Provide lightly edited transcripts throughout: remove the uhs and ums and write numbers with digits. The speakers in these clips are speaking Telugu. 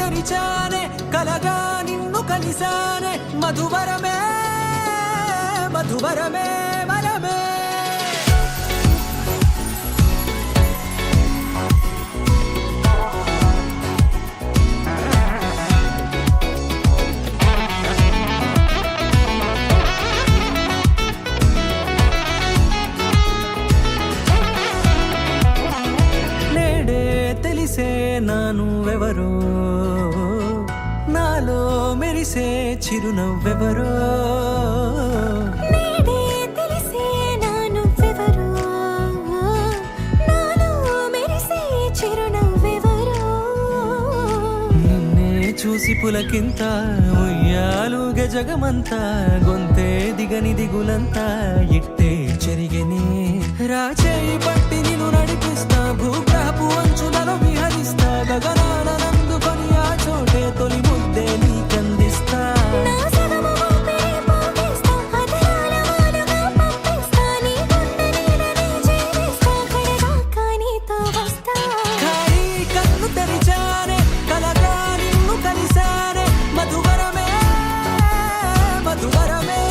తెరిచానే కలగా నిన్ను కలిసానే మధువరమే మధువరమే వరమే నానువెవరో నాలో మెరిసే చిరునవ్వెవరో నేడే తెలిసే నానువెవరో నాలో మెరిసే చిరునవ్వెవరో నిన్నే చూసి పులకింత ఉయ్యాలుగ జగమంతా గొంతే దిగని దిగులంతా ఇట్టే చెరిగెనే రాచేయి పట్టి నిన్ను నడిపిస్తా భూగ్రహపు అంచులలో విహరిస్తా గగనాన నందుకొని ఆ చోటే తొలి ముద్దే నీకందిస్తా నా సగము ఊపిరి పోగిస్తా అదరాల వానగా పంపిస్తా నీ గుండె నీడనే చేరిస్తా కడదాకా నీతో వస్తా ఖాళీ కన్ను తెరిచానే కలగా నిన్ను కలిసానే మధువరమే మధువరమే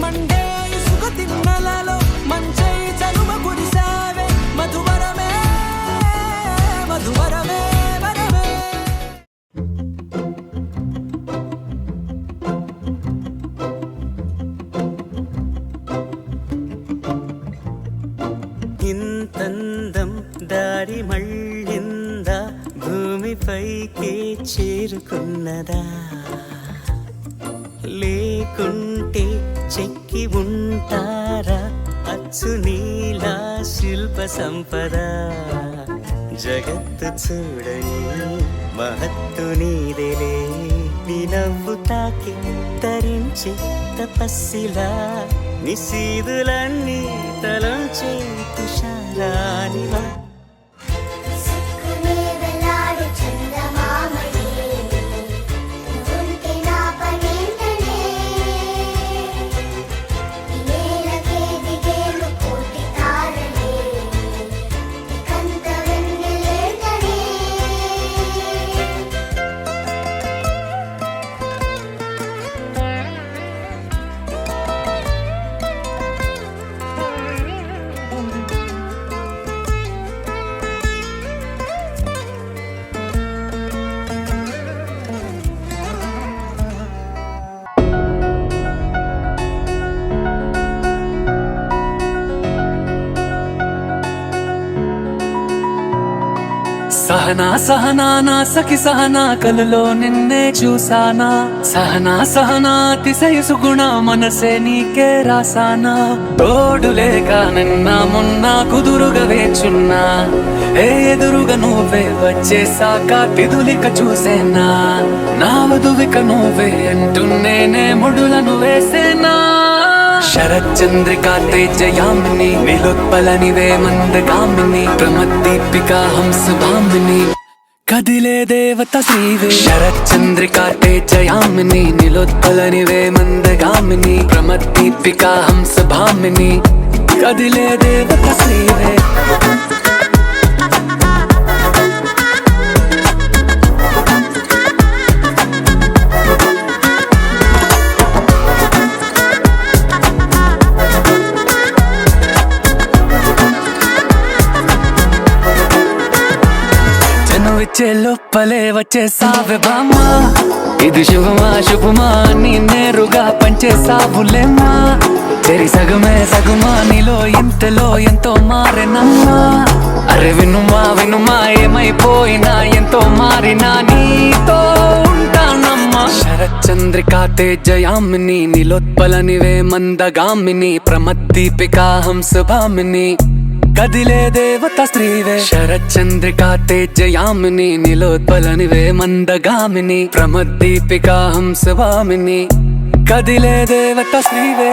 మండే ఇసుక తిన్నలలో మంచై చలువ కురిసావే మధువరమే మధువరమే వరమే ఇంతందం దారి మళ్ళిందా భూమిపైకే చేరుకున్నదా లేకుంటే చెక్కి ఉంటారా అచ్చు నీలా శిల్ప సంపద జగత్తు చూడని మహత్తు నీదేలే నీ నవ్వు తాకి తరించి తపస్సిలా నిశీదులన్నీ తలంచే తుషారానివా సహనా సహనా నా సఖి సహనా కలులో నిన్నే చూసానా సహనా సహనా అతిశయసు గుణ మనసే నీకే రాసానా తోడు లేక నిన్న మొన్న కుదురుగా వేచున్నా ఏ ఎదురుగా నువ్వే వచ్చేసాక తిదులిక చూసేనా నా వధువిక నువ్వే అంటున్నేనే ముడులను వేసేనా శరచంద్రికా తేజయామిని నిలుత్పలనివే మందగామిని ప్రమద్దీపికా హంసభామిని కదిలే దేవత శ్రీవే శరచంద్రికా తేజయామిని నిలుత్పలనివే మందగామిని ప్రమద్దీపికా హంసభామిని కదిలే దేవత శ్రీవే వచ్చే లోపలే వచ్చేసావే బామ్మా ఇది శుభమా శుభమా నీ నేరుగా పంచేసావులేమ్మా చెరి సగమే సగుమా నీలో ఇంతలో ఎంతో మారెనమ్మా అరే వినుమా వినుమా ఏమైపోయినా ఎంతో మారినా నీతో ఉంటానమ్మా శరచంద్రికా తేజయామిని నిలోత్పలనివే మందగామిని ప్రమద్దీపికా హంసభామిని కదిలే దేవత స్త్రీవే శరచంద్రికా తేజయామిని నిలోత్పలనివే మందగామిని ప్రమద్దీపికా హంసభామిని కదిలే దేవత స్త్రీవే